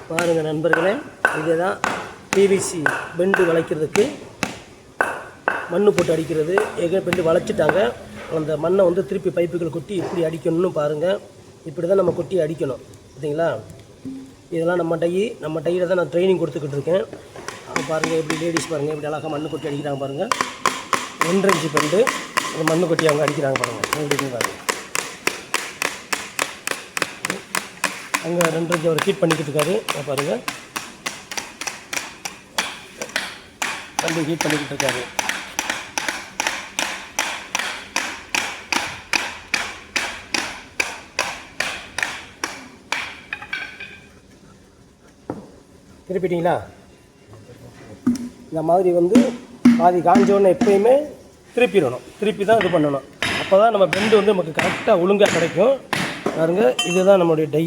பாருங்கள் நண்பர்களே, இதுதான் பிவிசி பெண்டு வளைக்கிறதுக்கு மண் போட்டு அடிக்கிறது. பெண்டு வளைச்சிட்டாங்க. அந்த மண்ணை வந்து திருப்பி பைப்புகள் கொட்டி இப்படி அடிக்கணும்னு பாருங்கள். இப்படி தான் நம்ம கொட்டி அடிக்கணும். பார்த்தீங்களா? இதெல்லாம் நம்ம டையில் தான் நான் ட்ரைனிங் கொடுத்துக்கிட்டு இருக்கேன். பாருங்கள், எப்படி லேடிஸ் பாருங்கள் இப்படி அழகாக மண் கொட்டி அடிக்கிறாங்க பாருங்கள். 2 இன்ச்சு பெண்டு அந்த மண் கொட்டி அவங்க அடிக்கிறாங்க பாருங்கள். எப்படி பாருங்கள், அங்கே 2 இன்ச்சு அவர் ஹீட் பண்ணிக்கிட்டு இருக்காரு பாருங்கள். தம்பி ஹீட் பண்ணிக்கிட்டு இருக்காரு. திருப்பிட்டீங்களா? இந்த மாதிரி வந்து பாதி காஞ்சோன்னு எப்பயுமே திருப்பிடணும். திருப்பி தான் இது பண்ணணும். அப்போ தான் நம்ம பெண்டு வந்து நமக்கு கரெக்டாக ஒழுங்காக கிடைக்கும். பாருங்க, இதுதான் நம்மளுடைய டை.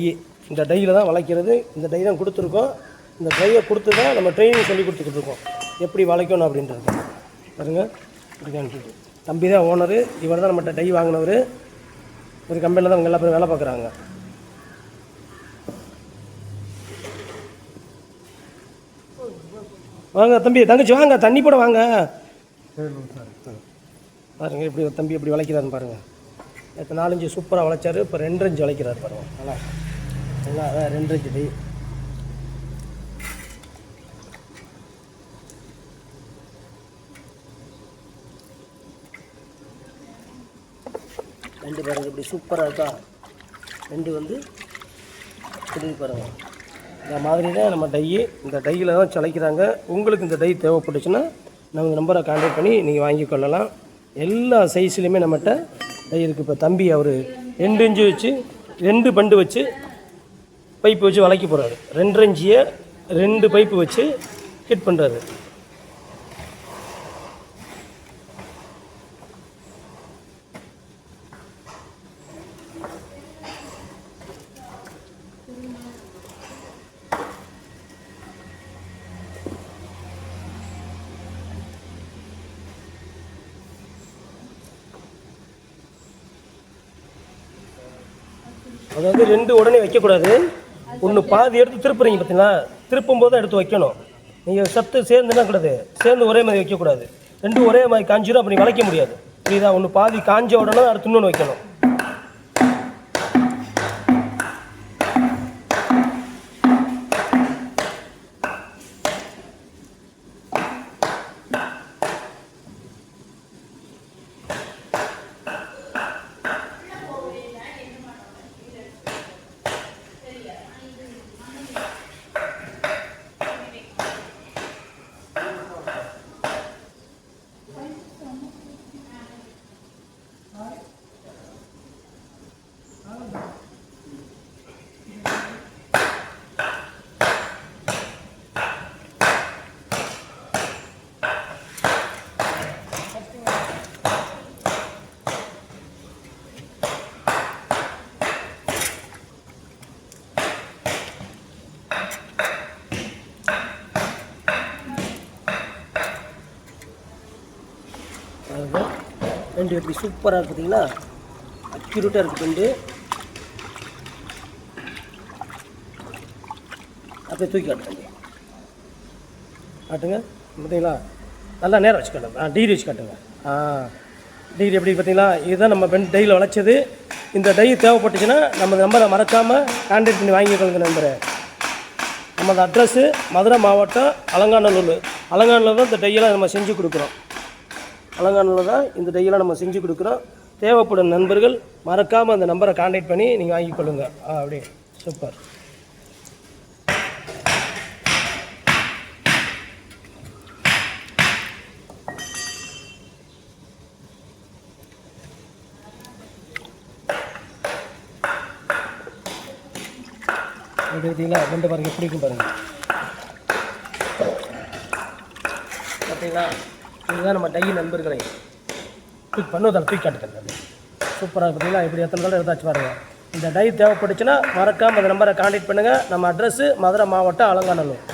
இந்த டையில் தான் வளைக்கிறது. இந்த டை தான் கொடுத்துருக்கோம். இந்த டையை கொடுத்து தான் நம்ம ட்ரைனிங் சொல்லி கொடுத்துக்கிட்டு இருக்கோம், எப்படி வளைக்கணும் அப்படின்றது. பாருங்கள், தம்பி தான் ஓனரு. இவர் தான் நம்மகிட்ட டை வாங்கினவர். ஒரு கம்பெனியில் தான் அவங்க எல்லா பேரும் வேலை பார்க்குறாங்க. வாங்க தம்பி, தங்கச்சி வாங்க, தண்ணி போட வாங்க. பாருங்கள் இப்படி தம்பி எப்படி வளைக்கிறாருன்னு பாருங்கள். இப்போ 4 இன்ச்சு சூப்பராக வளைச்சார். இப்போ 2 இன்ச்சு வளைக்கிறாரு பாருங்கள். நல்லா அதான் 2 இன்ச்சு டை. ரெண்டு பாருங்கள் இப்படி சூப்பராக இருக்கா. ரெண்டு வந்து திரும்பி பாருங்கள். இந்த மாதிரி தான் நம்ம டையு. இந்த டையில் தான் சளைக்கிறாங்க. உங்களுக்கு இந்த டை தேவைப்பட்டுச்சுன்னா நம்ம நம்பரை கான்டாக்ட் பண்ணி நீங்கள் வாங்கி கொள்ளலாம். எல்லா சைஸ்லையுமே நம்மகிட்ட டை இருக்குது. இப்போ தம்பி அவர் 2 இன்ச்சு வச்சு 2 பண்டு வச்சு பைப்பு வச்சு வளைக்க போகிறாரு. 2 இன்ச்சியை 2 பைப்பு வச்சு ஹிட் பண்ணுறாரு. அதாவது 2 உடனே வைக்கக்கூடாது. ஒன்று பாதி எடுத்து திருப்புறீங்க பார்த்தீங்களா? திருப்பும் போது எடுத்து வைக்கணும். நீங்கள் சத்து சேர்ந்துன்னா கூடாது, சேர்ந்து ஒரே மாதிரி வைக்கக்கூடாது. 2 ஒரே மாதிரி காஞ்சிடும், அப்படி வளைக்க முடியாது. புரியுதா? ஒன்று பாதி காஞ்ச உடனே அடுத்து இன்னொன்று வைக்கணும். பெண்டு எப்படி சூப்பராக இருக்குது பார்த்தீங்களா? அக்யூரேட்டாக இருக்குது பெண்டு. அப்படியே தூக்கி காட்டுங்க. பார்த்தீங்களா? நல்லா நேரம் வச்சு காட்டுங்க. டிகிரி வச்சு காட்டுங்க. டிகிரி எப்படி பார்த்தீங்களா? இதுதான் நம்ம பெண்டு டையில் வளைச்சது. இந்த டை தேவைப்பட்டுச்சுன்னா நம்ம நம்பரை மறக்காமல் கான்டாக்ட் பண்ணி வாங்கிக்கொள்ளுங்க நம்பரை. நமது அட்ரஸ்ஸு மதுரை மாவட்டம் அலங்காநல்லூர். அலங்காநல்லூர் தான் இந்த டையெல்லாம் நம்ம செஞ்சு கொடுக்குறோம். அலங்காநல்லூர் தான் இந்த டையெல்லாம் நம்ம செஞ்சு கொடுக்குறோம். தேவைப்படும் நண்பர்கள் மறக்காமல் அந்த நம்பரை கான்டாக்ட் பண்ணி நீங்கள் வாங்கிக்கொள்ளுங்க. அப்படியே சூப்பர். எப்படி பார்த்தீங்களா? ரெண்டு பாருங்கள் பிடிக்கும் பாருங்கள். பார்த்தீங்களா? இதுதான் நம்ம டை நண்பர்களை தூக்கி பண்ணுவதால் தூக்கி காட்டுறது. சூப்பராக பார்த்தீங்களா? இப்படி எத்தனை தடவை எடுத்தாச்சு பாருங்கள். இந்த டை தேவைப்பட்டுச்சுன்னா மறக்காமல் அந்த நம்பரை கான்டாக்ட் பண்ணுங்கள். நம்ம அட்ரஸ்ஸு மதுரை மாவட்டம் அலங்காநல்லூர்.